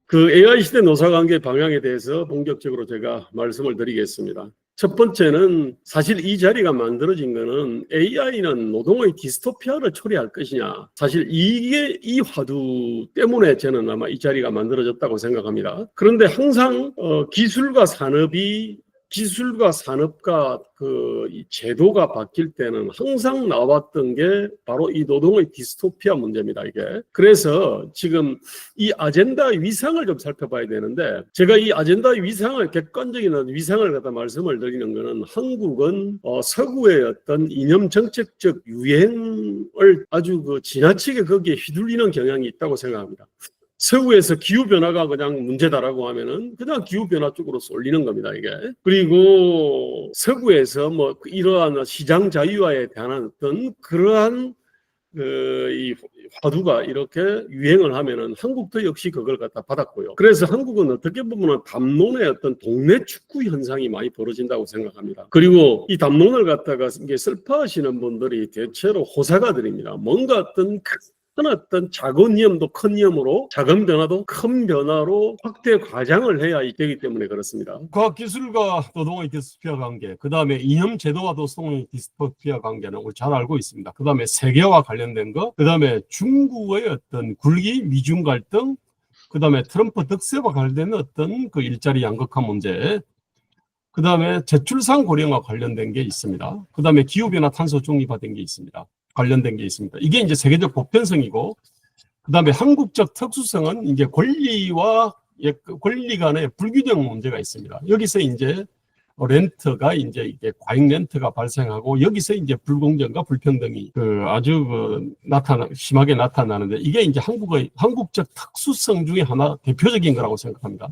그 AI 시대 노사관계 방향에 대해서 본격적으로 제가 말씀을 드리겠습니다. 첫 번째는 사실 이 자리가 만들어진 거는 AI는 노동의 디스토피아를 초래할 것이냐. 사실 이게 이 화두 때문에 저는 아마 이 자리가 만들어졌다고 생각합니다. 그런데 항상 기술과 산업과 이 제도가 바뀔 때는 항상 나왔던 게 바로 이 노동의 디스토피아 문제입니다, 이게. 그래서 지금 이 아젠다의 위상을 좀 살펴봐야 되는데, 제가 이 아젠다의 위상을, 객관적인 위상을 갖다 말씀을 드리는 거는 한국은 서구의 어떤 이념 정책적 유행을 아주 지나치게 거기에 휘둘리는 경향이 있다고 생각합니다. 서구에서 기후변화가 그냥 문제다라고 하면은 그냥 기후변화 쪽으로 쏠리는 겁니다, 이게. 그리고 서구에서 이러한 시장 자유화에 대한 어떤 그러한 이 화두가 이렇게 유행을 하면은 한국도 역시 그걸 갖다 받았고요. 그래서 한국은 어떻게 보면은 담론의 어떤 동네 축구 현상이 많이 벌어진다고 생각합니다. 그리고 이 담론을 갖다가 이게 슬퍼하시는 분들이 대체로 호사가들입니다. 뭔가 어떤 작은 니엄도 큰 니엄으로, 작은 변화도 큰 변화로 확대 과장을 해야 되기 때문에 그렇습니다. 과학기술과 노동의 디스토피아 관계, 그 다음에 이념 제도와 노동의 디스토피아 관계는 우리 잘 알고 있습니다. 그 다음에 세계와 관련된 거, 그 다음에 중국의 어떤 굴기, 미중 갈등, 그 다음에 트럼프 득세와 관련된 어떤 그 일자리 양극화 문제, 그 다음에 저출산 고령과 관련된 게 있습니다. 그 다음에 기후변화 탄소 중립화된 게 있습니다. 관련된 게 있습니다. 이게 이제 세계적 보편성이고, 그 다음에 한국적 특수성은 이제 권리 간의 불균형 문제가 있습니다. 여기서 이제 렌트가 이제 과잉 렌트가 발생하고, 여기서 이제 불공정과 불평등이 심하게 나타나는데, 이게 이제 한국적 특수성 중에 하나 대표적인 거라고 생각합니다.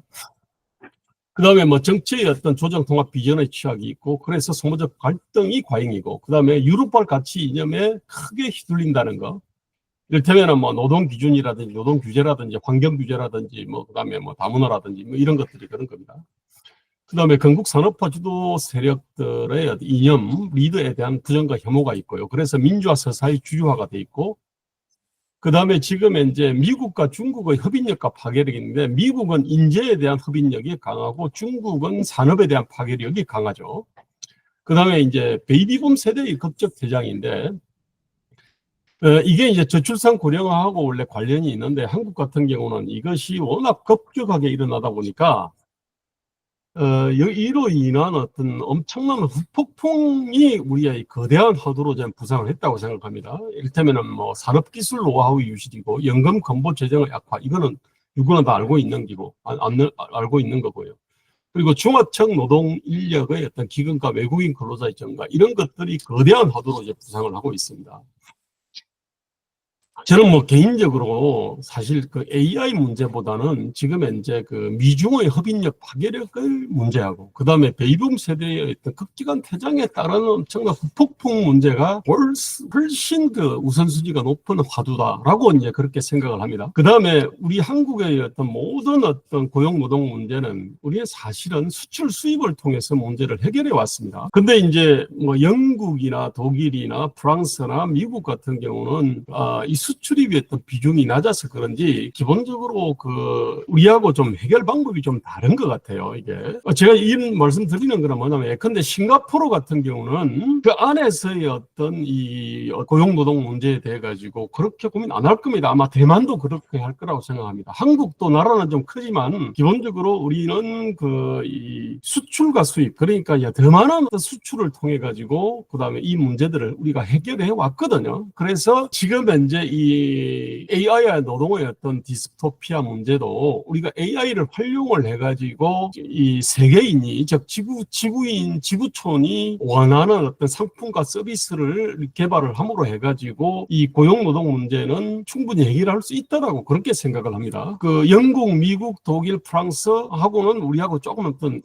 그 다음에 정치의 어떤 조정 통합 비전의 취약이 있고, 그래서 소모적 갈등이 과잉이고, 그 다음에 유럽발 가치 이념에 크게 휘둘린다는 거. 이를테면 노동 기준이라든지 노동 규제라든지 환경 규제라든지 그 다음에 다문화라든지 이런 것들이 그런 겁니다. 그 다음에 건국 산업화 주도 세력들의 이념, 리더에 대한 부정과 혐오가 있고요. 그래서 민주화 서서히 주류화가 돼 있고, 그 다음에 지금 이제 미국과 중국의 협인력과 파괴력이 있는데, 미국은 인재에 대한 협인력이 강하고 중국은 산업에 대한 파괴력이 강하죠. 그 다음에 이제 베이비붐 세대의 극적 대장인데, 이게 이제 저출산 고령화하고 원래 관련이 있는데, 한국 같은 경우는 이것이 워낙 급격하게 일어나다 보니까 이로 인한 어떤 엄청난 후폭풍이 우리의 거대한 허도로 좀 부상을 했다고 생각합니다. 이를테면은 산업기술 노하우의 유실이고, 연금 건보 재정의 악화, 이거는 누구나 다 알고 있는 알고 있는 거고요. 그리고 중화청 노동 인력의 어떤 기근과 외국인 근로자의 증가, 이런 것들이 거대한 허도로 이제 부상을 하고 있습니다. 저는 개인적으로 사실 AI 문제보다는 지금 이제 미중의 협인력 파괴력을 문제하고, 그 다음에 베이비붐 세대의 어떤 극기관 퇴장에 따른 엄청난 후폭풍 문제가 훨씬 우선순위가 높은 화두다라고 이제 그렇게 생각을 합니다. 그 다음에 우리 한국의 어떤 모든 고용 노동 문제는 우리는 사실은 수출 수입을 통해서 문제를 해결해 왔습니다. 근데 이제 영국이나 독일이나 프랑스나 미국 같은 경우는 이 수출입의 어떤 비중이 낮아서 그런지 기본적으로 우리하고 좀 해결 방법이 좀 다른 것 같아요, 이게. 제가 이런 말씀 드리는 거는 뭐냐면, 예컨대 싱가포르 같은 경우는 그 안에서의 어떤 이 고용노동 문제에 대해 가지고 그렇게 고민 안 할 겁니다. 아마 대만도 그렇게 할 거라고 생각합니다. 한국도 나라는 좀 크지만 기본적으로 우리는 이 수출과 수입, 그러니까 더 많은 어떤 수출을 통해 가지고 그다음에 이 문제들을 우리가 해결해 왔거든요. 그래서 지금 현재 이 AI와 노동의 어떤 디스토피아 문제도 우리가 AI를 활용을 해가지고 이 세계인이, 즉 지구촌이 원하는 어떤 상품과 서비스를 개발을 함으로 해가지고 이 고용노동 문제는 충분히 해결할 수 있다라고 그렇게 생각을 합니다. 영국, 미국, 독일, 프랑스하고는 우리하고 조금 좀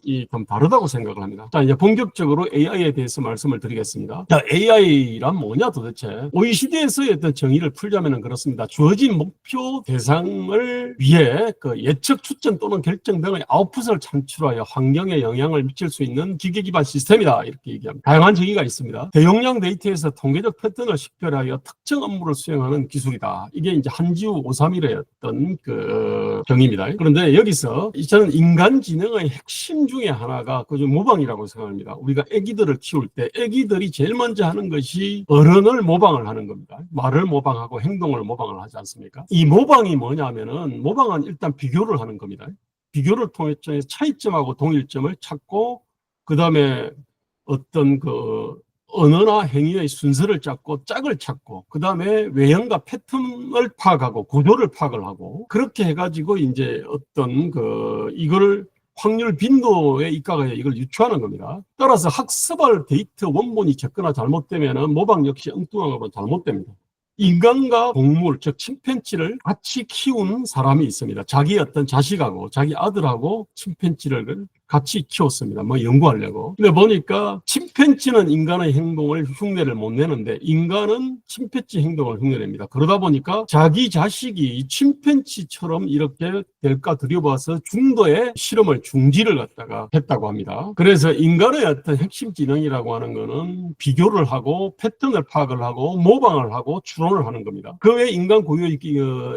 다르다고 생각을 합니다. 자, 이제 본격적으로 AI에 대해서 말씀을 드리겠습니다. 자, AI란 뭐냐 도대체? OECD에서의 어떤 정의를 풀자 말하자면 그렇습니다. 주어진 목표 대상을 위해 그 예측, 추정 또는 결정 등의 아웃풋을 창출하여 환경에 영향을 미칠 수 있는 기계 기반 시스템이다. 이렇게 얘기합니다. 다양한 정의가 있습니다. 대용량 데이터에서 통계적 패턴을 식별하여 특정 업무를 수행하는 기술이다. 이게 이제 한지우 531의 그 정의입니다. 그런데 여기서 저는 인간 지능의 핵심 중에 하나가 그저 모방이라고 생각합니다. 우리가 아기들을 키울 때 아기들이 제일 먼저 하는 것이 어른을 모방을 하는 겁니다. 말을 모방하고 행동을 모방을 하지 않습니까? 이 모방이 뭐냐면은 모방은 일단 비교를 하는 겁니다. 비교를 통해서 차이점하고 동일점을 찾고 그 다음에 어떤 그 언어나 행위의 순서를 찾고 짝을 찾고 그 다음에 외형과 패턴을 파악하고 구조를 파악을 하고 그렇게 해가지고 이제 어떤 그 이거를 확률 빈도에 입각하여 이걸 유추하는 겁니다. 따라서 학습할 데이터 원본이 적거나 잘못되면 모방 역시 엉뚱한 거로 잘못됩니다. 인간과 동물, 즉 침팬지를 같이 키운 사람이 있습니다. 자기 어떤 자식하고 자기 아들하고 침팬지를 같이 키웠습니다. 뭐 연구하려고. 근데 보니까 침팬지는 인간의 행동을 흉내를 못 내는데 인간은 침팬지 행동을 흉내냅니다. 그러다 보니까 자기 자식이 침팬지처럼 이렇게 될까 들여봐서 중도에 실험을 중지를 갖다가 했다고 합니다. 그래서 인간의 어떤 핵심 지능이라고 하는 거는 비교를 하고 패턴을 파악을 하고 모방을 하고 추론을 하는 겁니다. 그 외에 인간 고유의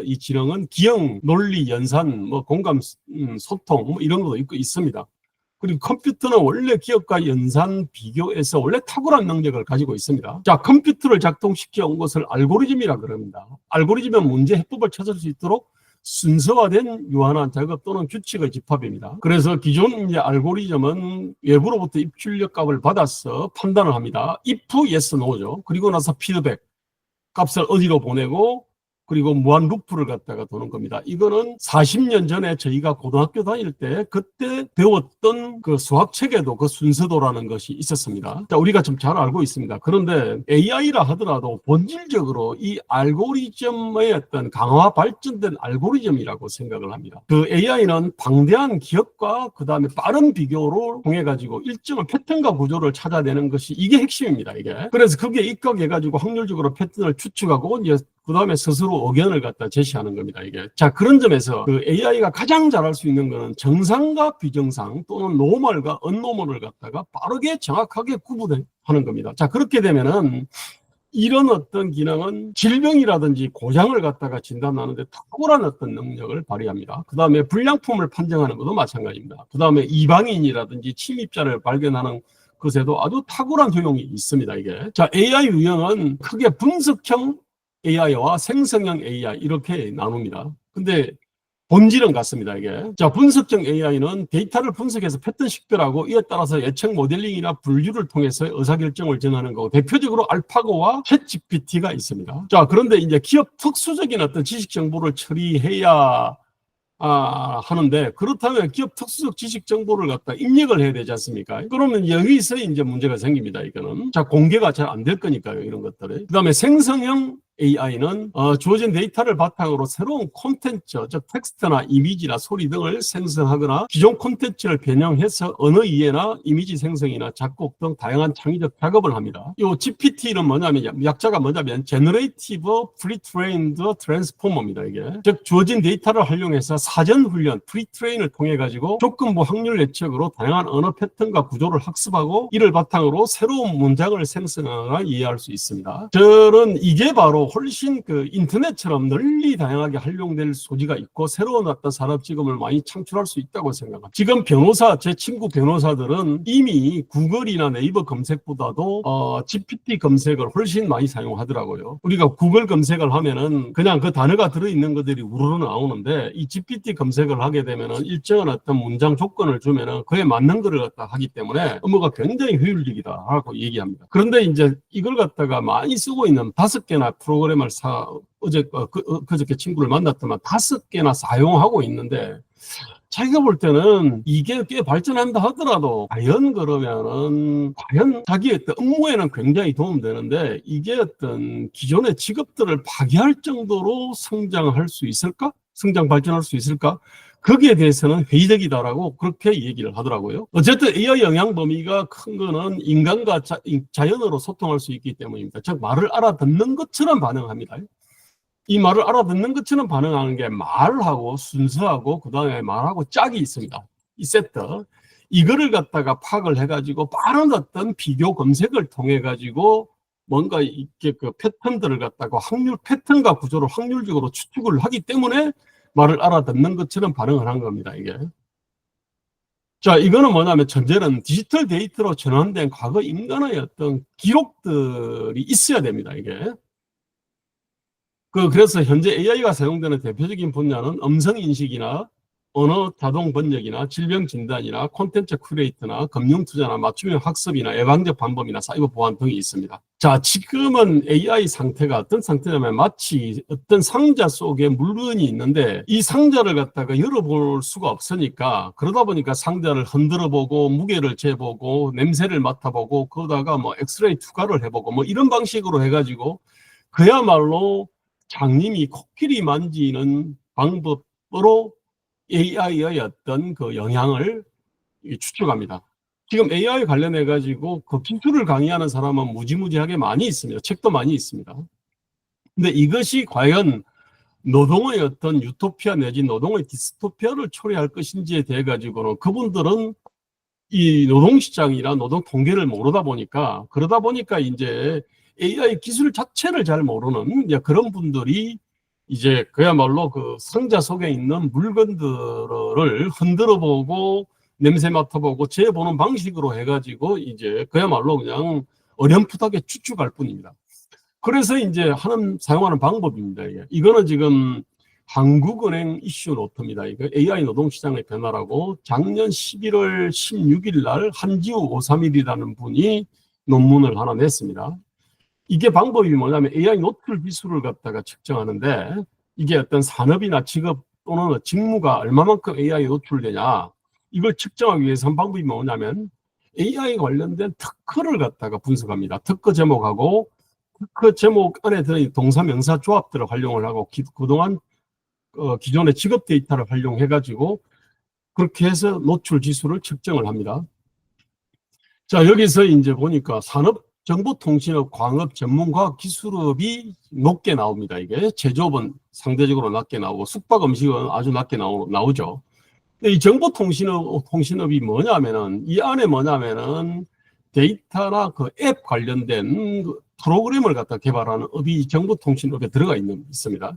이 지능은 기억, 논리, 연산, 뭐 공감, 소통 뭐 이런 것도 있습니다. 그리고 컴퓨터는 원래 기억과 연산 비교에서 원래 탁월한 능력을 가지고 있습니다. 자, 컴퓨터를 작동시켜 온 것을 알고리즘이라 그럽니다. 알고리즘은 문제 해법을 찾을 수 있도록 순서화된 유한한 작업 또는 규칙의 집합입니다. 그래서 기존 이제 알고리즘은 외부로부터 입출력 값을 받아서 판단을 합니다. if, yes, no죠. 그리고 나서 피드백 값을 어디로 보내고 그리고 무한 루프를 갖다가 도는 겁니다. 이거는 40년 전에 저희가 고등학교 다닐 때 그때 배웠던 그 수학책에도 그 순서도라는 것이 있었습니다. 자, 우리가 좀 잘 알고 있습니다. 그런데 AI라 하더라도 본질적으로 이 알고리즘의 어떤 강화 발전된 알고리즘이라고 생각을 합니다. 그 AI는 방대한 기억과 그 다음에 빠른 비교로 통해 가지고 일정한 패턴과 구조를 찾아내는 것이 이게 핵심입니다. 이게. 그래서 그게 입각해가지고 확률적으로 패턴을 추측하고 이제 그 다음에 스스로 의견을 갖다 제시하는 겁니다, 이게. 자, 그런 점에서 그 AI가 가장 잘할 수 있는 거는 정상과 비정상 또는 노멀과 언노멀을 갖다가 빠르게 정확하게 구분하는 겁니다. 자, 그렇게 되면은 이런 어떤 기능은 질병이라든지 고장을 갖다가 진단하는데 탁월한 어떤 능력을 발휘합니다. 그 다음에 불량품을 판정하는 것도 마찬가지입니다. 그 다음에 이방인이라든지 침입자를 발견하는 것에도 아주 탁월한 효용이 있습니다, 이게. 자, AI 유형은 크게 분석형 AI와 생성형 AI 이렇게 나눕니다. 근데 본질은 같습니다, 이게. 자, 분석형 AI는 데이터를 분석해서 패턴 식별하고 이에 따라서 예측 모델링이나 분류를 통해서 의사결정을 전하는 거고 대표적으로 알파고와 챗GPT가 있습니다. 자, 그런데 이제 기업 특수적인 어떤 지식 정보를 처리해야 하는데 그렇다면 기업 특수적 지식 정보를 갖다 입력을 해야 되지 않습니까? 그러면 여기서 이제 문제가 생깁니다, 이거는. 자, 공개가 잘 안 될 거니까요, 이런 것들이. 그 다음에 생성형 AI는 주어진 데이터를 바탕으로 새로운 콘텐츠, 즉 텍스트나 이미지나 소리 등을 생성하거나 기존 콘텐츠를 변형해서 언어 이해나 이미지 생성이나 작곡 등 다양한 창의적 작업을 합니다. 이 GPT는 뭐냐면 약자가 뭐냐면 Generative Pre-trained Transformer입니다. 이게 즉 주어진 데이터를 활용해서 사전 훈련 프리트레인을 통해 가지고 조건부 확률 예측으로 다양한 언어 패턴과 구조를 학습하고 이를 바탕으로 새로운 문장을 생성하거나 이해할 수 있습니다. 저는 이게 바로 훨씬 그 인터넷처럼 널리 다양하게 활용될 소지가 있고 새로운 어떤 산업직업을 많이 창출할 수 있다고 생각합니다. 지금 제 친구 변호사들은 이미 구글이나 네이버 검색보다도 GPT 검색을 훨씬 많이 사용하더라고요. 우리가 구글 검색을 하면은 그냥 그 단어가 들어있는 것들이 우르르 나오는데 이 GPT 검색을 하게 되면은 일정한 어떤 문장 조건을 주면은 그에 맞는 거를 갖다 하기 때문에 업무가 굉장히 효율적이다 하고 얘기합니다. 그런데 이제 이걸 갖다가 많이 쓰고 있는 5개나 프로그램을 그저께 친구를 만났더만 5개나 사용하고 있는데 자기가 볼 때는 이게 꽤 발전한다 하더라도 과연 자기의 어떤 업무에는 굉장히 도움되는데 이게 어떤 기존의 직업들을 파괴할 정도로 성장 발전할 수 있을까? 거기에 대해서는 회의적이다라고 그렇게 얘기를 하더라고요. 어쨌든 AI 영향 범위가 큰 거는 인간과 자연어로 소통할 수 있기 때문입니다. 즉 말을 알아듣는 것처럼 반응합니다. 이 말을 알아듣는 것처럼 반응하는 게 말하고 순서하고 그다음에 말하고 짝이 있습니다. 이 세트. 이거를 갖다가 파악을 해가지고 빠른 어떤 비교 검색을 통해 가지고 뭔가 이렇게 그 패턴들을 갖다가 확률 패턴과 구조를 확률적으로 추측을 하기 때문에 말을 알아듣는 것처럼 반응을 한 겁니다. 이게. 자, 이거는 뭐냐면 전제는 디지털 데이터로 전환된 과거 인간의 어떤 기록들이 있어야 됩니다. 이게. 그래서 현재 AI가 사용되는 대표적인 분야는 음성 인식이나 언어 자동 번역이나 질병 진단이나 콘텐츠 큐레이터나 금융 투자나 맞춤형 학습이나 예방적 방법이나 사이버 보안 등이 있습니다. 자, 지금은 AI 상태가 어떤 상태냐면 마치 어떤 상자 속에 물건이 있는데 이 상자를 갖다가 열어볼 수가 없으니까 그러다 보니까 상자를 흔들어 보고 무게를 재보고 냄새를 맡아보고 그러다가 뭐 엑스레이 투과를 해보고 뭐 이런 방식으로 해가지고 그야말로 장님이 코끼리 만지는 방법으로 AI의 어떤 그 영향을 추측합니다. 지금 AI 관련해 가지고 그 기술을 강의하는 사람은 무지무지하게 많이 있습니다. 책도 많이 있습니다. 근데 이것이 과연 노동의 어떤 유토피아 내지 노동의 디스토피아를 초래할 것인지에 대해 가지고는 그분들은 이 노동시장이나 노동 통계를 모르다 보니까 그러다 보니까 이제 AI 기술 자체를 잘 모르는 이제 그런 분들이 이제 그야말로 그 상자 속에 있는 물건들을 흔들어 보고 냄새 맡아보고 재보는 방식으로 해가지고 이제 그야말로 그냥 어렴풋하게 추측할 뿐입니다. 그래서 이제 사용하는 방법입니다. 이거는 지금 한국은행 이슈 노트입니다. 이거 AI 노동시장의 변화라고 작년 11월 16일 날 한지우 531이라는 분이 논문을 하나 냈습니다. 이게 방법이 뭐냐면 AI 노출 비수를 갖다가 측정하는데 이게 어떤 산업이나 직업 또는 직무가 얼마만큼 AI 노출되냐 이걸 측정하기 위해서 한 방법이 뭐냐면 AI 관련된 특허를 갖다가 분석합니다. 특허 제목하고 특허 제목 안에 들어있는 동사 명사 조합들을 활용을 하고 그동안 기존의 직업 데이터를 활용해가지고 그렇게 해서 노출 지수를 측정을 합니다. 자, 여기서 이제 보니까 산업정보통신업, 광업, 전문과학 기술업이 높게 나옵니다. 이게 제조업은 상대적으로 낮게 나오고 숙박음식은 아주 낮게 나오죠. 근데 이 정보통신업이 뭐냐면은 이 안에 뭐냐면은 데이터나 그 앱 관련된 프로그램을 갖다 개발하는 업이 정보통신업에 들어가 있습니다.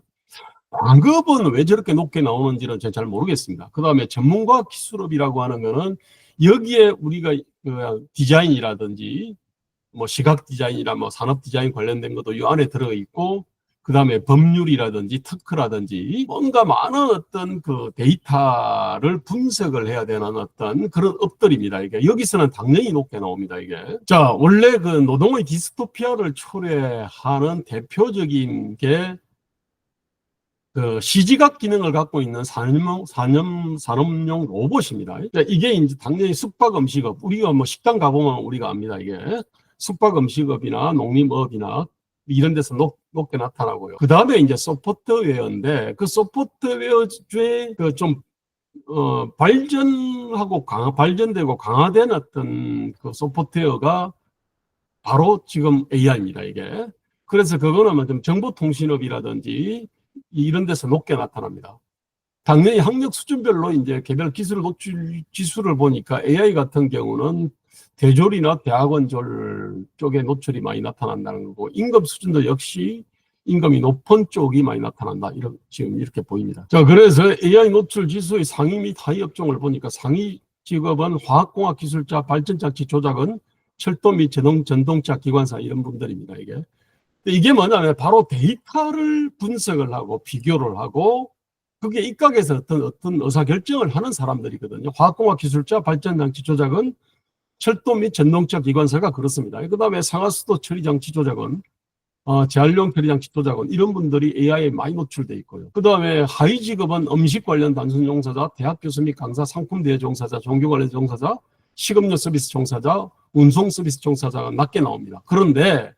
광업은 왜 저렇게 높게 나오는지는 제가 잘 모르겠습니다. 그 다음에 전문과학 기술업이라고 하는 거는 여기에 우리가 디자인이라든지 뭐 시각 디자인이나 뭐 산업 디자인 관련된 것도 이 안에 들어가 있고 그 다음에 법률이라든지 특허라든지 뭔가 많은 어떤 그 데이터를 분석을 해야 되는 어떤 그런 업들입니다. 이게 여기서는 당연히 높게 나옵니다. 이게 자 원래 그 노동의 디스토피아를 초래하는 대표적인 게 그 시지각 기능을 갖고 있는 산업용 로봇입니다. 이게 이제 당연히 숙박음식업, 우리가 뭐 식당 가보면 우리가 압니다. 이게 숙박음식업이나 농림업이나 이런 데서 높게 나타나고요. 그 다음에 이제 소프트웨어인데 그 소프트웨어의 그좀 발전되고 강화된 어떤 그 소프트웨어가 바로 지금 AI입니다. 이게 그래서 그거는 뭐 좀 정보통신업이라든지 이런 데서 높게 나타납니다. 당연히 학력 수준별로 이제 개별 기술 노출 지수를 보니까 AI 같은 경우는 대졸이나 대학원졸 쪽에 노출이 많이 나타난다는 거고 임금 수준도 역시 임금이 높은 쪽이 많이 나타난다. 지금 이렇게 보입니다. 자, 그래서 AI 노출 지수의 상위 및 하위 업종을 보니까 상위 직업은 화학공학 기술자, 발전장치 조작은 철도 및 전동차 기관사 이런 분들입니다. 이게 뭐냐면 바로 데이터를 분석을 하고 비교를 하고 그게 입각해서 어떤 의사결정을 하는 사람들이거든요. 화학공학 기술자, 발전장치 조작은 철도 및 전동차 기관사가 그렇습니다. 그 다음에 상하수도 처리장치 조작은 재활용 처리장치 조작은 이런 분들이 AI에 많이 노출돼 있고요. 그 다음에 하위 직업은 음식 관련 단순 종사자, 대학 교수 및 강사, 상품 대여 종사자, 종교 관련 종사자, 식음료 서비스 종사자, 운송 서비스 종사자가 낮게 나옵니다. 그런데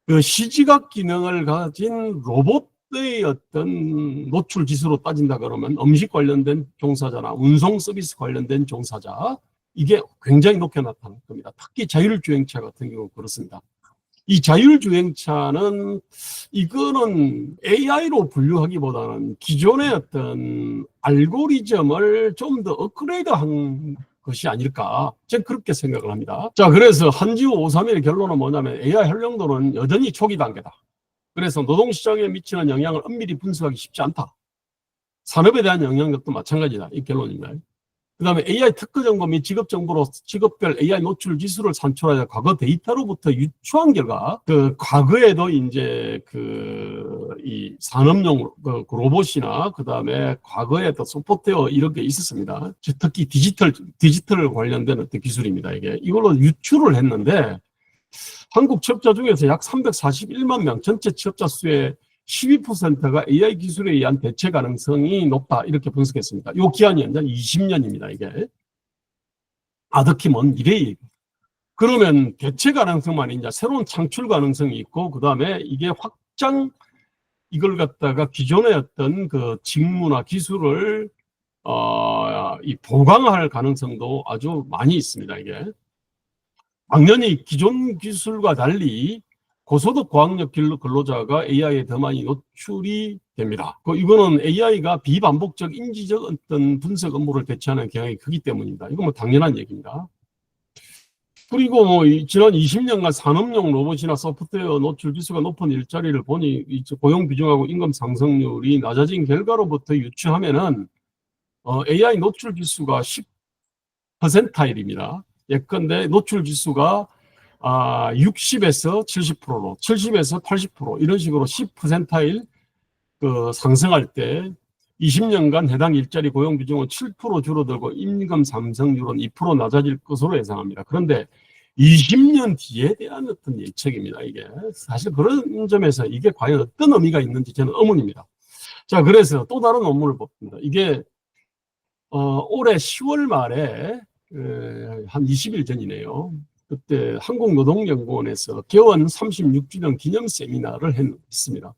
그 시지각 기능을 가진 로봇의 어떤 노출 지수로 따진다 그러면 음식 관련된 종사자나 운송 서비스 관련된 종사자 이게 굉장히 높게 나타날 겁니다. 특히 자율주행차 같은 경우 그렇습니다. 이 자율주행차는 이거는 AI로 분류하기보다는 기존의 어떤 알고리즘을 좀 더 업그레이드한 것이 아닐까, 저는 그렇게 생각을 합니다. 자, 그래서 한지우 531의 결론은 뭐냐면 AI 활용도는 여전히 초기 단계다. 그래서 노동시장에 미치는 영향을 엄밀히 분석하기 쉽지 않다. 산업에 대한 영향력도 마찬가지다. 이 결론입니다. 그 다음에 AI 특허 정보 및 직업 정보로 직업별 AI 노출 지수를 산출하여 과거 데이터로부터 유추한 결과, 과거에도 이제 이 산업용 로봇이나 그 다음에 과거에도 소프트웨어 이런 게 있었습니다. 특히 디지털 관련된 어떤 기술입니다. 이걸로 유출을 했는데, 한국 취업자 중에서 약 341만 명 전체 취업자 수의 12%가 AI 기술에 의한 대체 가능성이 높다, 이렇게 분석했습니다. 이 기한이 연장 20년입니다. 이게 아득히 먼 미래예요. 그러면 대체 가능성만 이제 새로운 창출 가능성이 있고, 그 다음에 이게 확장, 이걸 갖다가 기존의 어떤 그 직무나 기술을 이 보강할 가능성도 아주 많이 있습니다. 이게 당연히 기존 기술과 달리 고소득 고학력 근로자가 AI에 더 많이 노출이 됩니다. 이거는 AI가 비반복적 인지적 어떤 분석 업무를 대체하는 경향이 크기 때문입니다. 이건 뭐 당연한 얘기입니다. 그리고 뭐 지난 20년간 산업용 로봇이나 소프트웨어 노출 지수가 높은 일자리를 보니 고용 비중하고 임금 상승률이 낮아진 결과로부터 유추하면은 AI 노출 지수가 10%입니다. 예컨대 노출 지수가 60에서 70%로, 70에서 80% 이런 식으로 10%일 상승할 때 20년간 해당 일자리 고용 비중은 7% 줄어들고 임금 상승률은 2% 낮아질 것으로 예상합니다. 그런데 20년 뒤에 대한 어떤 예측입니다. 이게 사실 그런 점에서 이게 과연 어떤 의미가 있는지 저는 의문입니다. 자, 그래서 또 다른 논문을 봅니다. 이게 올해 10월 말에 한 20일 전이네요. 그때 한국노동연구원에서 개원 36주년 기념 세미나를 했습니다.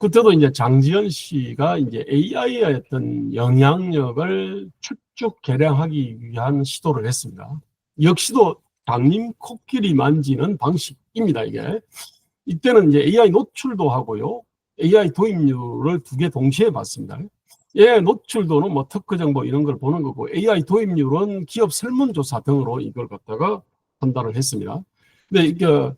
그때도 이제 장지연 씨가 이제 AI의 어떤 영향력을 추측 계량하기 위한 시도를 했습니다. 역시도 장님 코끼리 만지는 방식입니다. 이때는 이제 AI 노출도 하고요, AI 도입률을 두 개 동시에 봤습니다. 노출도는 뭐 특허 정보 이런 걸 보는 거고, AI 도입률은 기업 설문조사 등으로 이걸 갖다가 판단을 했습니다. 근데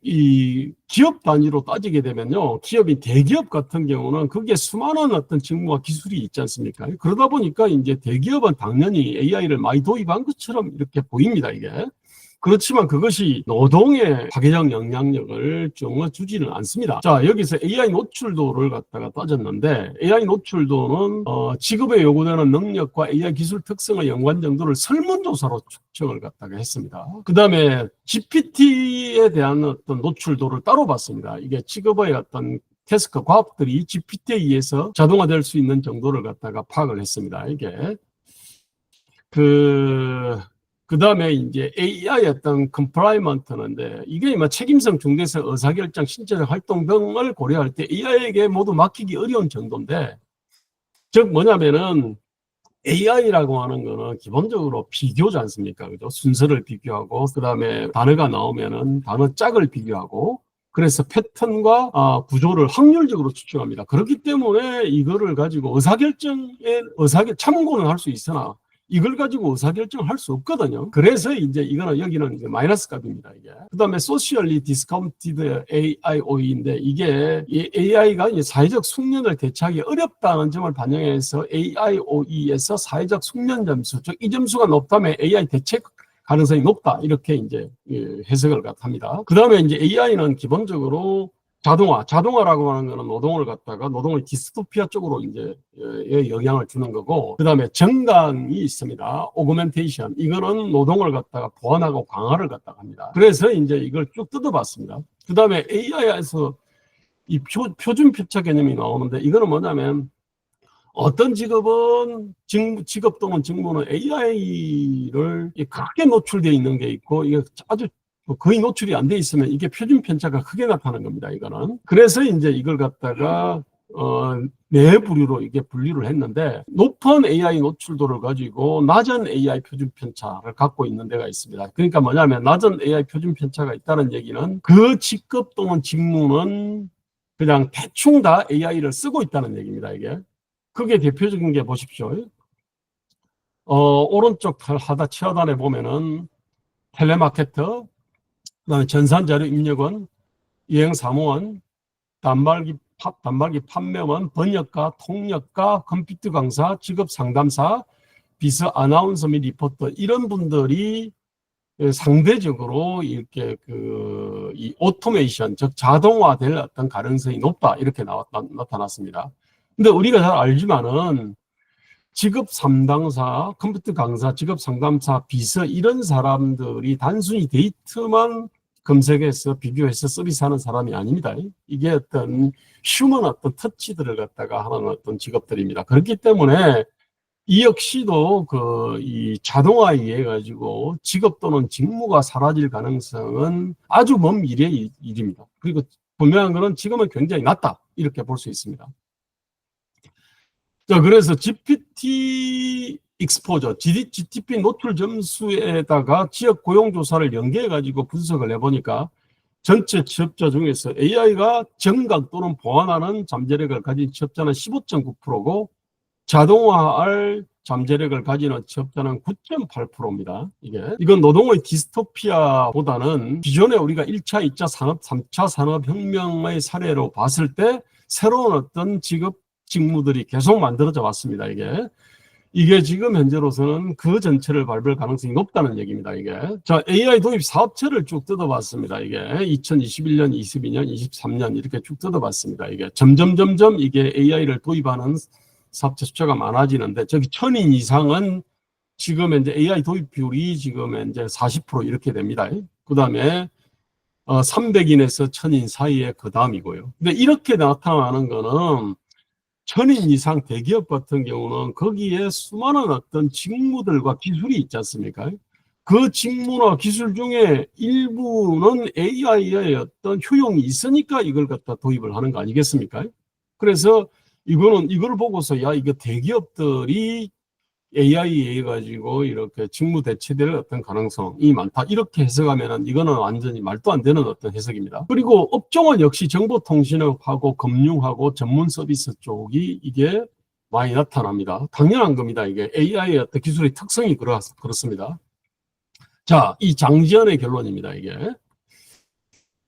이 기업 단위로 따지게 되면요, 기업이 대기업 같은 경우는 거기에 수많은 어떤 직무와 기술이 있지 않습니까? 그러다 보니까 이제 대기업은 당연히 AI를 많이 도입한 것처럼 이렇게 보입니다. 그렇지만 그것이 노동의 파괴적 영향력을 좀 주지는 않습니다. 자, 여기서 AI 노출도를 갖다가 따졌는데, AI 노출도는 직업에 요구되는 능력과 AI 기술 특성의 연관 정도를 설문조사로 측정을 갖다가 했습니다. 그 다음에 GPT에 대한 어떤 노출도를 따로 봤습니다. 이게 직업의 어떤 태스크, 과업들이 GPT에 의해서 자동화될 수 있는 정도를 갖다가 파악을 했습니다. 그 다음에 이제 AI 어떤 컴플라이먼트인데, 이게 뭐 책임성, 중대성, 의사결정, 신체적 활동 등을 고려할 때 AI에게 모두 맡기기 어려운 정도인데, 즉 뭐냐면은 AI라고 하는 거는 기본적으로 비교지 않습니까? 그죠? 순서를 비교하고, 그 다음에 단어가 나오면은 단어 짝을 비교하고, 그래서 패턴과 구조를 확률적으로 추측합니다. 그렇기 때문에 이거를 가지고 참고는 할 수 있으나 이걸 가지고 의사결정을 할 수 없거든요. 그래서 이제 이거는 여기는 이제 마이너스 값입니다. 그 다음에 Socially Discounted AIOE인데, 이게 AI가 이제 사회적 숙련을 대체하기 어렵다는 점을 반영해서 AIOE에서 사회적 숙련 점수, 즉 이 점수가 높다면 AI 대체 가능성이 높다, 이렇게 이제 해석을 합니다. 그 다음에 이제 AI는 기본적으로 자동화라고 하는 거는 노동의 디스토피아 쪽으로 이제 영향을 주는 거고, 그 다음에 정강이 있습니다. 오그멘테이션. 이거는 노동을 갖다가 보완하고 강화를 갖다가 합니다. 그래서 이제 이걸 쭉 뜯어봤습니다. 그 다음에 AI에서 이 표준 표차 개념이 나오는데, 이거는 뭐냐면 어떤 직업은 직업 또는 직무는 AI를 크게 노출되어 있는 게 있고, 이게 아주 거의 노출이 안 돼 있으면 이게 표준 편차가 크게 나타나는 겁니다. 이거는. 그래서 이제 이걸 갖다가 네 부류로 이게 분류를 했는데, 높은 AI 노출도를 가지고 낮은 AI 표준 편차를 갖고 있는 데가 있습니다. 그러니까 뭐냐면 낮은 AI 표준 편차가 있다는 얘기는 그 직급 또는 직무는 그냥 대충 다 AI를 쓰고 있다는 얘기입니다, 이게. 그게 대표적인 게 보십시오. 오른쪽 하단 치하단에 보면은 텔레마케터, 그다음에 전산자료 입력원, 여행사무원, 단말기 판매원, 번역가, 통역가, 컴퓨터 강사, 직업 상담사, 비서 아나운서 및 리포터, 이런 분들이 상대적으로 이렇게 이 오토메이션, 즉 자동화될 어떤 가능성이 높다, 이렇게 나타났습니다. 근데 우리가 잘 알지만은 직업 담당사, 컴퓨터 강사, 직업 상담사, 비서, 이런 사람들이 단순히 데이터만 검색해서 비교해서 서비스하는 사람이 아닙니다. 이게 어떤 휴먼 어떤 터치들을 갖다가 하는 어떤 직업들입니다. 그렇기 때문에 이 역시도 이 자동화에 의해 가지고 직업 또는 직무가 사라질 가능성은 아주 먼 미래의 일입니다. 그리고 분명한 것은 지금은 굉장히 낮다, 이렇게 볼 수 있습니다. 자, 그래서 GPT 익스포저, GDP 노출 점수에다가 지역 고용 조사를 연계해 가지고 분석을 해보니까 전체 취업자 중에서 AI가 정각 또는 보완하는 잠재력을 가진 취업자는 15.9%고 자동화할 잠재력을 가지는 취업자는 9.8%입니다. 이건 노동의 디스토피아보다는 기존에 우리가 1차, 2차 산업, 3차 산업혁명의 사례로 봤을 때 새로운 어떤 직무들이 계속 만들어져 왔습니다. 이게 지금 현재로서는 그 전체를 밟을 가능성이 높다는 얘기입니다. 자, AI 도입 사업체를 쭉 뜯어봤습니다. 2021년, 22년, 23년 이렇게 쭉 뜯어봤습니다. 점점 이게 AI를 도입하는 사업체 숫자가 많아지는데, 저기 1000인 이상은 지금 현재 AI 도입 비율이 지금 현재 40% 이렇게 됩니다. 그 다음에 300인에서 1000인 사이에 그 다음이고요. 근데 이렇게 나타나는 거는 1000인 이상 대기업 같은 경우는 거기에 수많은 어떤 직무들과 기술이 있지 않습니까? 그 직무나 기술 중에 일부는 AI의 어떤 효용이 있으니까 이걸 갖다 도입을 하는 거 아니겠습니까? 그래서 이걸 보고서 야, 이거 대기업들이 AI에 가지고 이렇게 직무 대체될 어떤 가능성이 많다, 이렇게 해석하면은 이거는 완전히 말도 안 되는 어떤 해석입니다. 그리고 업종은 역시 정보통신하고 금융하고 전문 서비스 쪽이 이게 많이 나타납니다. 당연한 겁니다. 이게 AI의 어떤 기술의 특성이 그렇습니다. 자, 이 장지연의 결론입니다.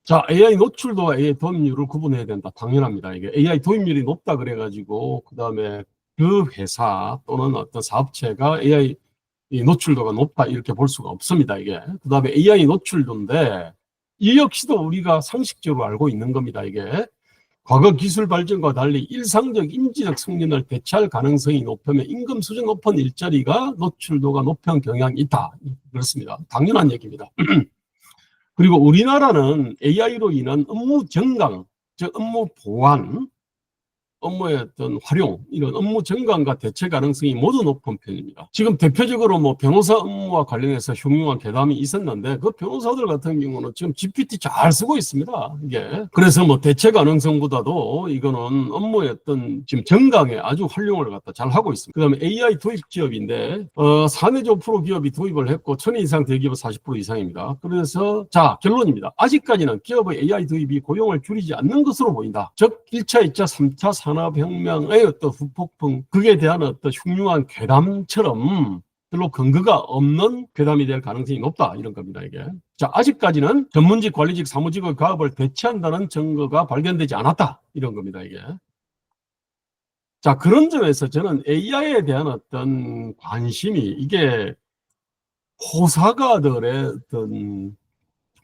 자, AI 노출도와 AI 도입률을 구분해야 된다. 당연합니다. AI 도입률이 높다 그래가지고 그 다음에 그 회사 또는 어떤 사업체가 AI 노출도가 높다, 이렇게 볼 수가 없습니다. 그 다음에 AI 노출도인데 이 역시도 우리가 상식적으로 알고 있는 겁니다. 과거 기술 발전과 달리 일상적 인지적 승진을 대체할 가능성이 높으면 임금 수준 높은 일자리가 노출도가 높은 경향이 있다. 그렇습니다. 당연한 얘기입니다. 그리고 우리나라는 AI로 인한 업무 정강, 즉 업무 보완, 업무의 어떤 활용, 이런 업무 정강과 대체 가능성이 모두 높은 편입니다. 지금 대표적으로 변호사 업무와 관련해서 흉흉한 괴담이 있었는데, 그 변호사들 같은 경우는 지금 GPT 잘 쓰고 있습니다. 그래서 대체 가능성보다도 이거는 업무의 어떤 지금 정강에 아주 활용을 갖다 잘 하고 있습니다. 그 다음에 AI 도입 기업인데, 사내조 프로 기업이 도입을 했고, 1000인 이상 대기업은 40% 이상입니다. 그래서, 자, 결론입니다. 아직까지는 기업의 AI 도입이 고용을 줄이지 않는 것으로 보인다. 즉, 1차, 2차, 3차 산업혁명의 어떤 후폭풍, 그에 대한 어떤 흉흉한 괴담처럼 별로 근거가 없는 괴담이 될 가능성이 높다, 이런 겁니다. 자, 아직까지는 전문직, 관리직, 사무직의 가업을 대체한다는 증거가 발견되지 않았다, 이런 겁니다. 자, 그런 점에서 저는 AI에 대한 어떤 관심이, 이게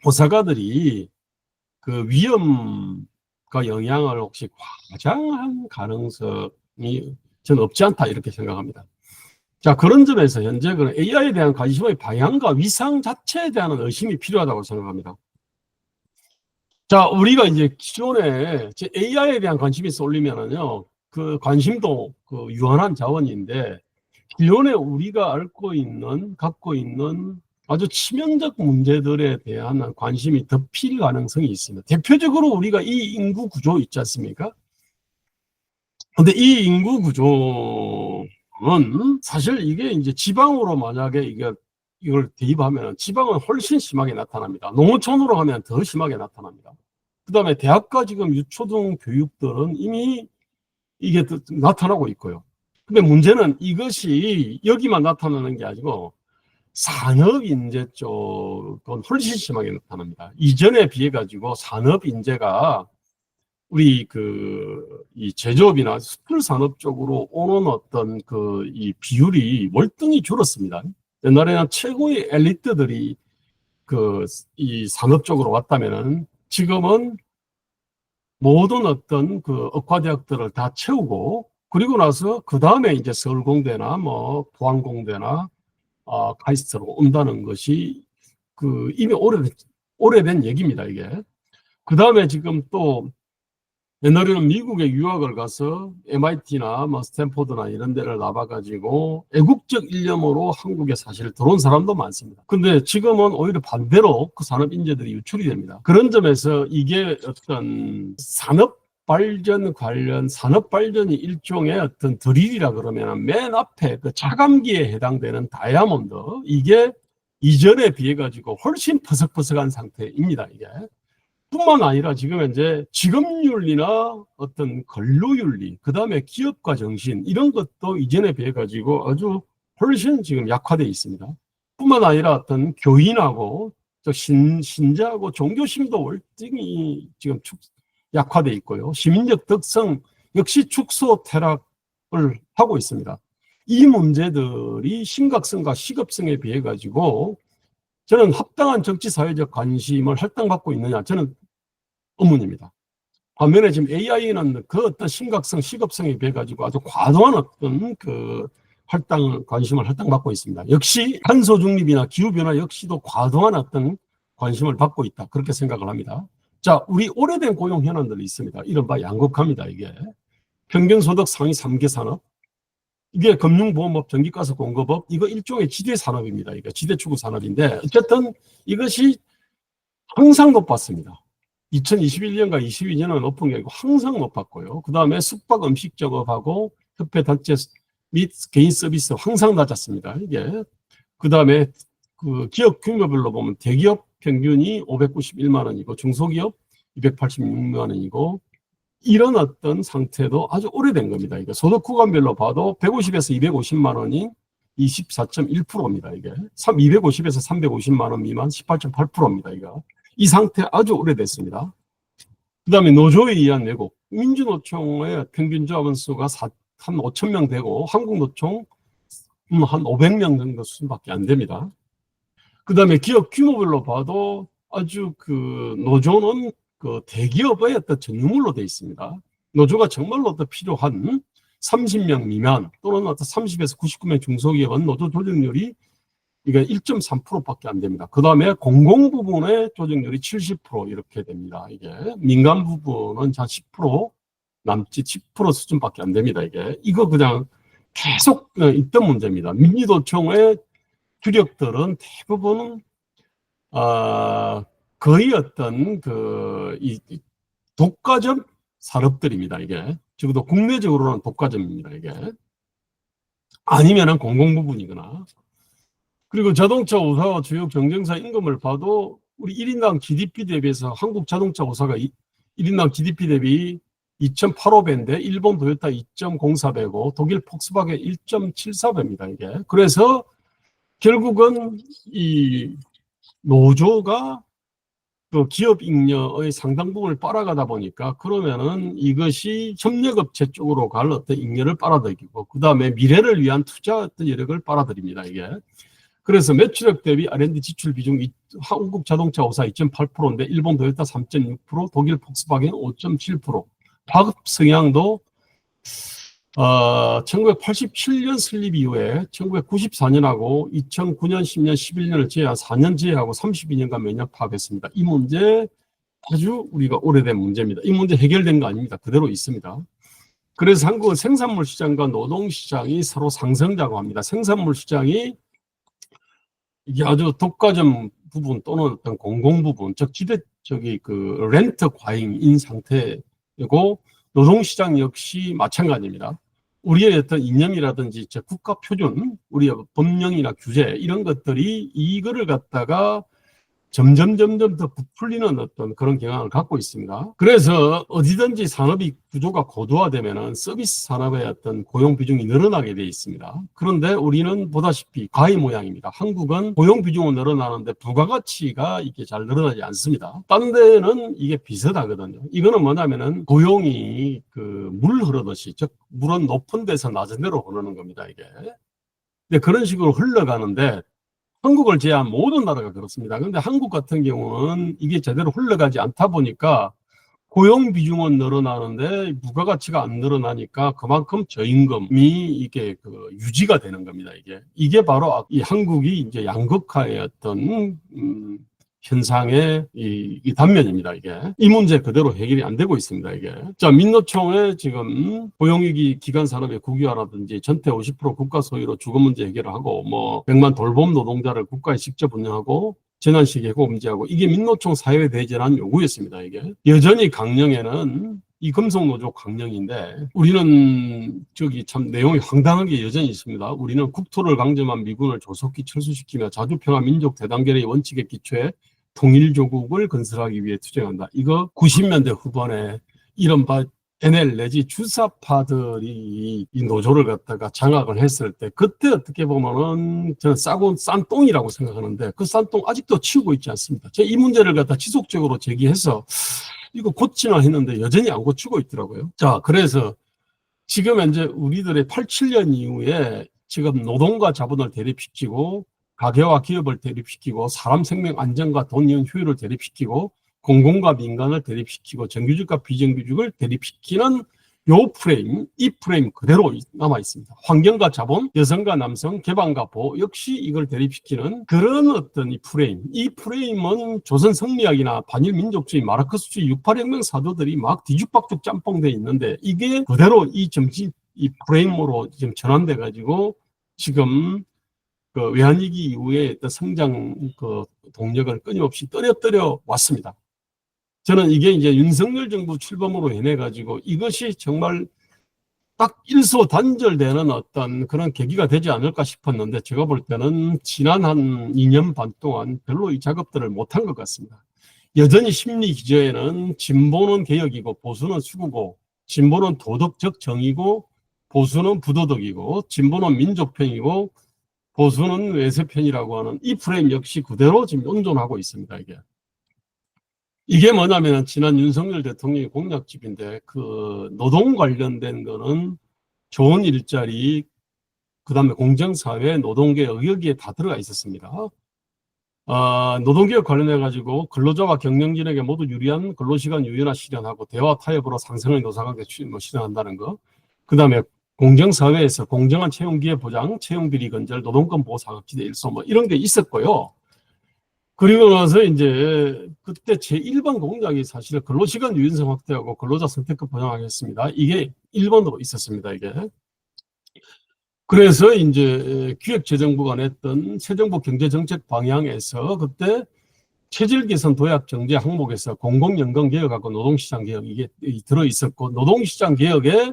호사가들이 그 위험과 영향을 혹시 과장한 가능성이 저는 없지 않다, 이렇게 생각합니다. 자, 그런 점에서 현재 그 AI에 대한 관심의 방향과 위상 자체에 대한 의심이 필요하다고 생각합니다. 자, 우리가 이제 기존에 AI에 대한 관심이 쏠리면은요, 그 관심도 유한한 자원인데, 기존에 우리가 갖고 있는 아주 치명적 문제들에 대한 관심이 덮일 가능성이 있습니다. 대표적으로 우리가 이 인구 구조 있지 않습니까? 근데 이 인구 구조는 사실 이게 이제 지방으로 만약에 이걸 대입하면 지방은 훨씬 심하게 나타납니다. 농어촌으로 하면 더 심하게 나타납니다. 그 다음에 대학가 지금 유초등 교육들은 이미 이게 나타나고 있고요. 근데 문제는 이것이 여기만 나타나는 게 아니고 산업인재 쪽은 훨씬 심하게 나타납니다. 이전에 비해 가지고 산업인재가 우리 이 제조업이나 수출 산업 쪽으로 오는 어떤 이 비율이 월등히 줄었습니다. 옛날에는 최고의 엘리트들이 이 산업 쪽으로 왔다면은 지금은 모든 어떤 의과대학들을 다 채우고 그리고 나서 그 다음에 이제 서울공대나 뭐 포항공대나 카이스트로 온다는 것이 이미 오래된 얘기입니다, 이게. 그 다음에 지금 또 옛날에는 미국에 유학을 가서 MIT나 뭐 스탠포드나 이런 데를 나와가지고 애국적 일념으로 한국에 사실 들어온 사람도 많습니다. 근데 지금은 오히려 반대로 그 산업 인재들이 유출이 됩니다. 그런 점에서 이게 어떤 산업 발전 산업 발전이 일종의 어떤 드릴이라 그러면 맨 앞에 그 차감기에 해당되는 다이아몬드, 이게 이전에 비해 가지고 훨씬 퍼석퍼석한 상태입니다, 이게. 뿐만 아니라 지금 현재 직업윤리나 어떤 근로윤리, 그 다음에 기업가 정신, 이런 것도 이전에 비해 가지고 아주 훨씬 지금 약화되어 있습니다. 뿐만 아니라 어떤 교인하고 신자하고 종교심도 월등히 지금 약화되어 있고요. 시민적 덕성 역시 축소 퇴락을 하고 있습니다. 이 문제들이 심각성과 시급성에 비해 가지고 저는 합당한 정치사회적 관심을 할당받고 있느냐, 저는 의문입니다. 반면에 지금 AI는 그 어떤 심각성, 시급성에 비해 가지고 아주 과도한 어떤 관심을 할당받고 있습니다. 역시 탄소 중립이나 기후변화 역시도 과도한 어떤 관심을 받고 있다. 그렇게 생각을 합니다. 자, 우리 오래된 고용 현안들이 있습니다. 이른바 양극화입니다, 이게. 평균소득 상위 3개 산업. 이게 금융보험업, 전기가스 공급업, 이거 일종의 지대 산업입니다. 이게 지대 추구 산업인데, 어쨌든 이것이 항상 높았습니다. 2021년과 22년은 높은 게 아니고 항상 높았고요. 그 다음에 숙박 음식 작업하고 협회 단체 및 개인 서비스 항상 낮았습니다. 이게. 그 다음에 기업 규모별로 보면 대기업 평균이 591만 원이고 중소기업 286만 원이고 이런 어떤 상태도 아주 오래된 겁니다. 이게 소득 구간별로 봐도 150에서 250만 원이 24.1%입니다. 이게 250에서 350만 원 미만 18.8%입니다. 이거. 이 상태 아주 오래됐습니다. 그 다음에 노조에 의한 왜곡. 민주노총의 평균 조합원 수가 한 5천 명 되고 한국노총 한 500명 정도 수준밖에 안 됩니다. 그 다음에 기업 규모별로 봐도 아주 노조는 대기업의 어떤 전유물로 되어 있습니다. 노조가 정말로 더 필요한 30명 미만 또는 어떤 30에서 99명 중소기업은 노조 조직률이 이게 1.3%밖에 안 됩니다. 그 다음에 공공 부분의 조직률이 70% 이렇게 됩니다. 이게 민간 부분은 한 10% 남짓 10% 수준밖에 안 됩니다. 이거 그냥 계속 있던 문제입니다. 민주노총의 주력들은 대부분은 거의 어떤 이 독과점 산업들입니다. 이게 적어도 국내적으로는 독과점입니다. 이게 아니면은 공공 부분이거나. 그리고 자동차 오사와 주요 경쟁사 임금을 봐도 우리 1인당 GDP 대비해서 한국 자동차 오사가 1인당 GDP 대비 2.85배인데 일본 도요타 2.04배고 독일 폭스바겐 1.74배입니다. 이게. 그래서 결국은 이 노조가 기업 잉여의 상당 부분을 빨아가다 보니까 그러면은 이것이 협력업체 쪽으로 갈 어떤 잉여를 빨아들이고 그 다음에 미래를 위한 투자 어떤 여력을 빨아들입니다. 이게. 그래서 매출액 대비 R&D 지출 비중 한국 자동차 5사 2.8%인데 일본 도요타 3.6%, 독일 폭스바겐 5.7%. 파급 성향도 1987년 설립 이후에 1994년하고 2009년, 10년, 11년을 제외한 4년 제외하고 32년간 매년 파악했습니다. 이 문제 아주 우리가 오래된 문제입니다. 이 문제 해결된 거 아닙니다. 그대로 있습니다. 그래서 한국은 생산물 시장과 노동 시장이 서로 상승자고 합니다. 생산물 시장이 이게 아주 독과점 부분 또는 어떤 공공 부분, 즉 렌트 과잉인 상태이고 노동시장 역시 마찬가지입니다. 우리의 어떤 이념이라든지 국가 표준, 우리의 법령이나 규제 이런 것들이 이거를 갖다가 점점 더 부풀리는 어떤 그런 경향을 갖고 있습니다. 그래서 어디든지 산업이 구조가 고도화되면은 서비스 산업의 어떤 고용 비중이 늘어나게 돼 있습니다. 그런데 우리는 보다시피 과의 모양입니다. 한국은 고용 비중은 늘어나는데 부가가치가 이게 잘 늘어나지 않습니다. 딴 데는 이게 비슷하거든요. 이거는 뭐냐면은 고용이 그 물 흐르듯이, 즉 물은 높은 데서 낮은 데로 흐르는 겁니다. 이게. 근데 그런 식으로 흘러가는데 한국을 제외한 모든 나라가 그렇습니다. 그런데 한국 같은 경우는 이게 제대로 흘러가지 않다 보니까 고용 비중은 늘어나는데 부가가치가 안 늘어나니까 그만큼 저임금이 이게 그 유지가 되는 겁니다. 이게 바로 이 한국이 이제 양극화의 어떤 현상의 이 단면입니다. 이 문제 그대로 해결이 안 되고 있습니다. 자, 민노총의 지금 고용위기 기간 산업의 국유화라든지 전태 50% 국가 소유로 주거 문제 해결을 하고 뭐 100만 돌봄 노동자를 국가에 직접 운영하고 재난시기 해고 금지하고 이게 민노총 사회 대전한 요구였습니다. 여전히 강령에는 이 금속노조 강령인데 우리는 저기 참 내용이 황당하게 여전히 있습니다. 우리는 국토를 강점한 미군을 조속히 철수시키며 자주평화 민족 대단결의 원칙에 기초해 통일조국을 건설하기 위해 투쟁한다. 이거 90년대 후반에 이른바 NL 내지 주사파들이 이 노조를 갖다가 장악을 했을 때 그때 어떻게 보면은 저는 싸고 싼 똥이라고 생각하는데 그 싼 똥 아직도 치우고 있지 않습니다. 제가 이 문제를 갖다 지속적으로 제기해서 이거 고치나 했는데 여전히 안 고치고 있더라고요. 자, 그래서 지금 현재 우리들의 87년 이후에 지금 노동과 자본을 대립시키고 가계와 기업을 대립시키고 사람 생명 안전과 돈 이윤 효율을 대립시키고 공공과 민간을 대립시키고 정규직과 비정규직을 대립시키는 요 프레임, 이 프레임 그대로 남아 있습니다. 환경과 자본, 여성과 남성, 개방과 보호 역시 이걸 대립시키는 그런 어떤 이 프레임은 조선 성리학이나 반일 민족주의, 마르크스주의 68혁명 사도들이 막 뒤죽박죽 짬뽕돼 있는데 이게 그대로 이 프레임으로 지금 전환돼 가지고 지금 그 외환위기 이후에 성장 그 동력을 끊임없이 떨어뜨려 왔습니다. 저는 이게 이제 윤석열 정부 출범으로 인해 가지고 이것이 정말 딱 일소단절되는 어떤 그런 계기가 되지 않을까 싶었는데 제가 볼 때는 지난 한 2년 반 동안 별로 이 작업들을 못한 것 같습니다. 여전히 심리 기저에는 진보는 개혁이고 보수는 수구고 진보는 도덕적 정의고 보수는 부도덕이고 진보는 민족편이고 보수는 외세편이라고 하는 이 프레임 역시 그대로 지금 온존하고 있습니다. 이게 뭐냐면 지난 윤석열 대통령의 공약집인데 그 노동 관련된 거는 좋은 일자리, 그다음에 공정사회, 노동개혁 여기에 다 들어가 있었습니다. 노동개혁 관련해 가지고 근로자와 경영진에게 모두 유리한 근로시간 유연화 실현하고 대화 타협으로 상생의 노사관계 실현한다는 거. 그다음에 공정사회에서 공정한 채용기회 보장, 채용비리 건절, 노동권 보호 사각지대 일소 뭐 이런 게 있었고요. 그리고 나서 이제 그때 제1번 공약이 사실 근로시간 유연성 확대하고 근로자 선택권 보장하겠습니다. 이게 1번으로 있었습니다. 그래서 이제 기획재정부가 냈던 새 정부 경제정책 방향에서 그때 체질 개선 도약 정제 항목에서 공공연금 개혁하고 노동시장 개혁 이게 들어있었고 노동시장 개혁에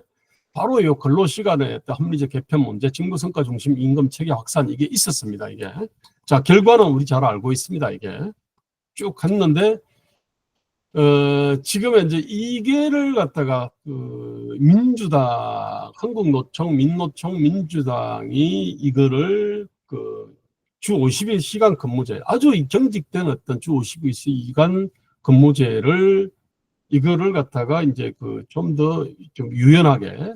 바로 이 근로시간의 합리적 개편 문제, 직무성과 중심 임금 체계 확산 이게 있었습니다. 자, 결과는 우리 잘 알고 있습니다. 쭉 갔는데 지금 이제 이게를 갖다가 민주당, 한국노총, 민노총, 민주당이 이거를 주 50일 시간 근무제, 아주 경직된 어떤 주 50일 근무제를 이거를 갖다가 이제 좀 더 좀 유연하게,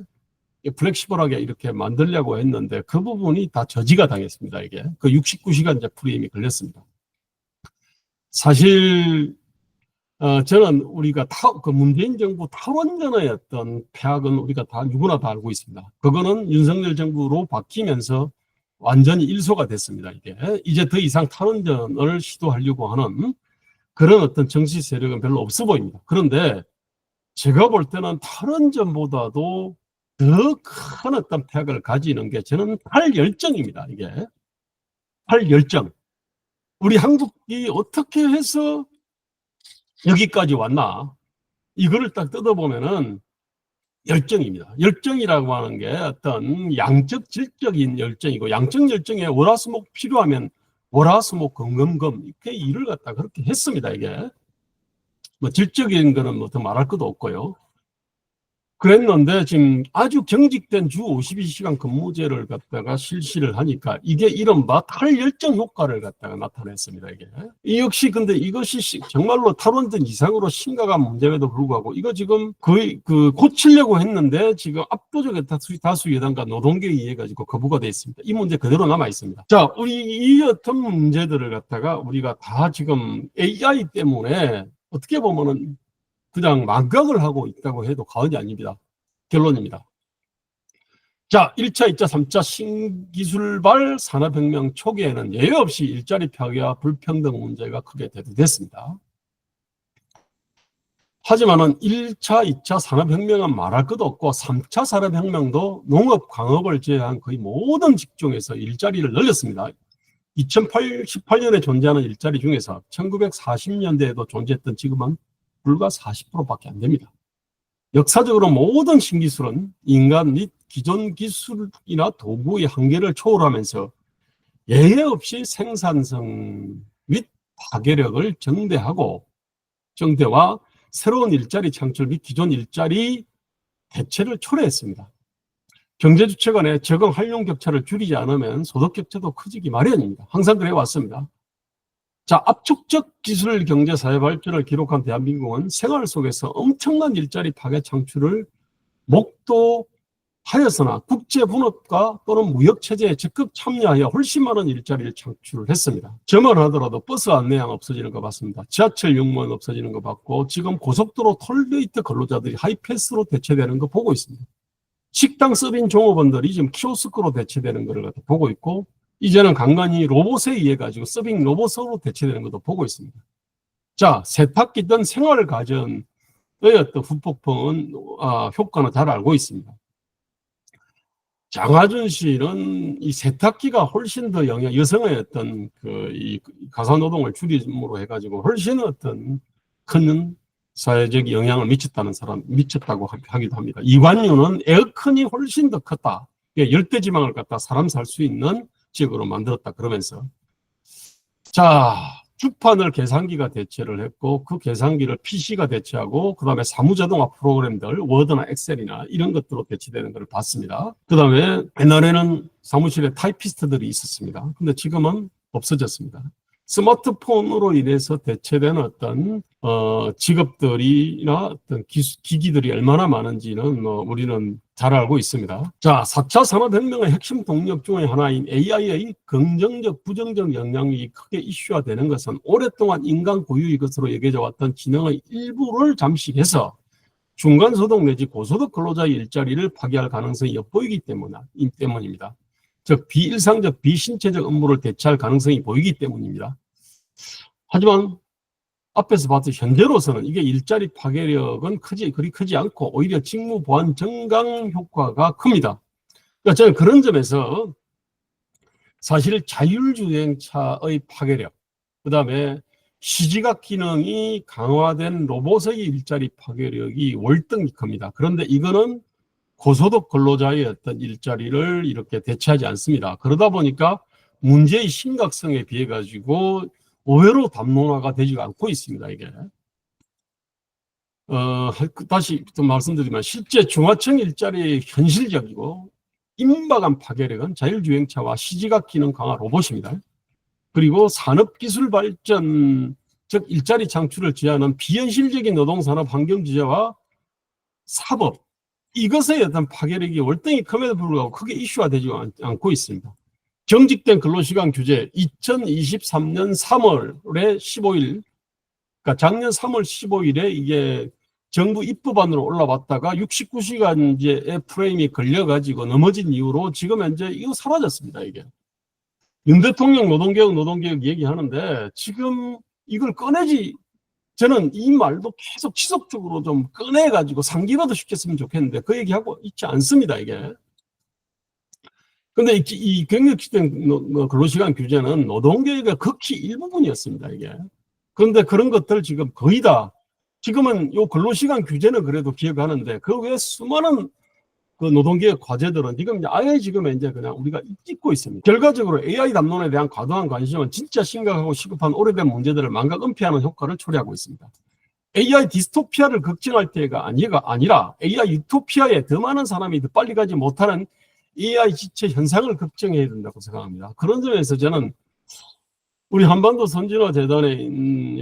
플렉시블하게 이렇게 만들려고 했는데 그 부분이 다 저지가 당했습니다. 69시간제 프레임이 걸렸습니다. 사실 저는 우리가 문재인 정부 탈원전의 어떤 폐악은 우리가 누구나 다 알고 있습니다. 그거는 윤석열 정부로 바뀌면서 완전히 일소가 됐습니다. 이제 더 이상 탈원전을 시도하려고 하는 그런 어떤 정치 세력은 별로 없어 보입니다. 그런데 제가 볼 때는 탈원전보다도 더 큰 어떤 폐악을 가지는 게 저는 탈열정입니다. 탈열정. 우리 한국이 어떻게 해서 여기까지 왔나? 이거를 딱 뜯어보면은 열정입니다. 열정이라고 하는 게 어떤 양적, 질적인 열정이고, 양적 열정에 월화수목 필요하면 월화수목 금금금 이렇게 일을 갖다 그렇게 했습니다. 이게 뭐 질적인 거는 뭐 더 말할 것도 없고요. 그랬는데 지금 아주 경직된 주 52시간 근무제를 갖다가 실시를 하니까 이게 이른바 탈열정 효과를 갖다가 나타냈습니다. 이게 이 역시 근데 이것이 정말로 탈원전 이상으로 심각한 문제에도 불구하고 이거 지금 거의 고치려고 했는데 지금 압도적인 다수 여당과 노동계에 의해 가지고 거부가 돼 있습니다. 이 문제 그대로 남아 있습니다. 자, 우리 이 어떤 문제들을 갖다가 우리가 다 지금 AI 때문에 어떻게 보면은 그냥 망각을 하고 있다고 해도 과언이 아닙니다. 결론입니다. 자, 1차, 2차, 3차 신기술발 산업혁명 초기에는 예외 없이 일자리 파괴와 불평등 문제가 크게 대두됐습니다. 하지만은 1차, 2차 산업혁명은 말할 것도 없고 3차 산업혁명도 농업, 광업을 제외한 거의 모든 직종에서 일자리를 늘렸습니다. 2018년에 존재하는 일자리 중에서 1940년대에도 존재했던 지금은 불과 40%밖에 안 됩니다. 역사적으로 모든 신기술은 인간 및 기존 기술이나 도구의 한계를 초월하면서 예외 없이 생산성 및 파괴력을 정대와 새로운 일자리 창출 및 기존 일자리 대체를 초래했습니다. 경제주체 간의 적응 활용 격차를 줄이지 않으면 소득 격차도 커지기 마련입니다. 항상 그래 왔습니다. 자, 압축적 기술 경제 사회 발전을 기록한 대한민국은 생활 속에서 엄청난 일자리 파괴 창출을 목도하였으나 국제 분업과 또는 무역 체제에 적극 참여하여 훨씬 많은 일자리를 창출을 했습니다. 저만 하더라도 버스 안내양 없어지는 거 봤습니다. 지하철 용무원 없어지는 거 봤고 지금 고속도로 톨게이트 근로자들이 하이패스로 대체되는 거 보고 있습니다. 식당 서빙 종업원들이 지금 키오스크로 대체되는 것을 보고 있고 이제는 간간히 로봇에 의해 가지고 서빙 로봇으로 대체되는 것도 보고 있습니다. 자, 세탁기 등 생활 가전의 어떤 후폭풍은 효과는 잘 알고 있습니다. 장하준 씨는 이 세탁기가 훨씬 더 여성의 어떤 이 가사노동을 줄임으로 해가지고 훨씬 어떤 큰 사회적 영향을 미쳤다고 하기도 합니다. 이관유는 에어컨이 훨씬 더 컸다. 열대지방을 갖다 사람 살 수 있는 지역으로 만들었다 그러면서 자, 주판을 계산기가 대체를 했고 그 계산기를 PC가 대체하고 그 다음에 사무자동화 프로그램들 워드나 엑셀이나 이런 것들로 대체되는 것을 봤습니다. 그 다음에 옛날에는 사무실에 타이피스트들이 있었습니다. 근데 지금은 없어졌습니다. 스마트폰으로 인해서 대체된 어떤 직업들이나 어떤 기기들이 얼마나 많은지는 우리는 잘 알고 있습니다. 자, 4차 산업혁명의 핵심 동력 중의 하나인 AI의 긍정적, 부정적 영향이 크게 이슈화되는 것은 오랫동안 인간 고유의 것으로 여겨져 왔던 지능의 일부를 잠식해서 중간소득 내지 고소득 근로자의 일자리를 파괴할 가능성이 엿보이기 때문입니다. 즉 비일상적, 비신체적 업무를 대체할 가능성이 보이기 때문입니다. 하지만 앞에서 봤듯 현재로서는 이게 일자리 파괴력은 그리 크지 않고 오히려 직무 보완 증강 효과가 큽니다. 그러니까 저는 그런 점에서 사실 자율주행차의 파괴력, 그 다음에 시지각 기능이 강화된 로봇의 일자리 파괴력이 월등히 큽니다. 그런데 이거는 고소득 근로자의 어떤 일자리를 이렇게 대체하지 않습니다. 그러다 보니까 문제의 심각성에 비해 가지고 의외로 담론화가 되지 않고 있습니다. 이게 다시 또 말씀드리면 실제 중하층 일자리의 현실적이고 임박한 파괴력은 자율주행차와 시지각 기능 강화 로봇입니다. 그리고 산업기술 발전, 즉 일자리 창출을 지향하는 비현실적인 노동산업 환경주제와 사법, 이것의 어떤 파괴력이 월등히 큼에도 불구하고 크게 이슈화되지 않고 있습니다. 경직된 근로시간 규제 2023년 3월에 15일, 그러니까 작년 3월 15일에 이게 정부 입법안으로 올라왔다가 69시간제 프레임이 걸려가지고 넘어진 이후로 지금 현재 이거 사라졌습니다. 이게 윤 대통령 노동개혁 얘기하는데 지금 이걸 꺼내지, 저는 이 말도 계속 지속적으로 좀 꺼내가지고 상기라도 시켰으면 좋겠는데 그 얘기하고 있지 않습니다. 이게. 근데 이 경력시된 근로시간 규제는 노동개혁의 극히 일부분이었습니다. 이게. 그런데 그런 것들 지금 거의 다 지금은 요 근로시간 규제는 그래도 기억하는데 그 외에 수많은 그 노동계의 과제들은 지금 아예 지금 이제 그냥 우리가 잊고 있습니다. 결과적으로 AI 담론에 대한 과도한 관심은 진짜 심각하고 시급한 오래된 문제들을 망각 은폐하는 효과를 초래하고 있습니다. AI 디스토피아를 걱정할 때가 아니라 AI 유토피아에 더 많은 사람이 더 빨리 가지 못하는 AI 지체 현상을 걱정해야 된다고 생각합니다. 그런 점에서 저는 우리 한반도 선진화 재단에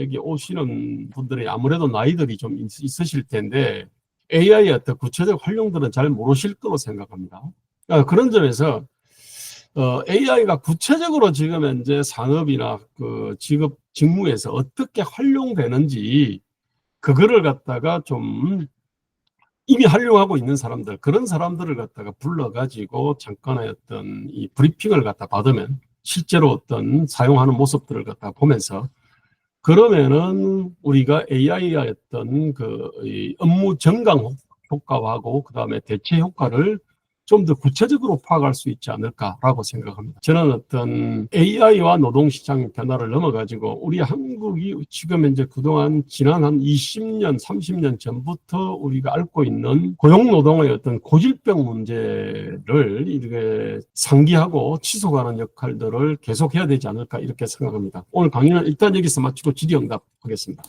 여기 오시는 분들이 아무래도 나이들이 좀 있으실 텐데 AI의 어떤 구체적 활용들은 잘 모르실 거로 생각합니다. 그러니까 그런 점에서 AI가 구체적으로 지금 현재 산업이나 그 직업 직무에서 어떻게 활용되는지 그거를 갖다가 좀 이미 활용하고 있는 사람들, 그런 사람들을 갖다가 불러가지고 잠깐의 어떤 이 브리핑을 갖다 받으면 실제로 어떤 사용하는 모습들을 갖다 보면서 그러면은 우리가 AI의 어떤 이 업무 정강 효과하고 그 다음에 대체 효과를 좀 더 구체적으로 파악할 수 있지 않을까라고 생각합니다. 저는 어떤 AI와 노동시장 변화를 넘어가지고 우리 한국이 지금 이제 그동안 지난 한 20년, 30년 전부터 우리가 앓고 있는 고용노동의 어떤 고질병 문제를 이렇게 상기하고 지속하는 역할들을 계속해야 되지 않을까 이렇게 생각합니다. 오늘 강의는 일단 여기서 마치고 질의응답 하겠습니다.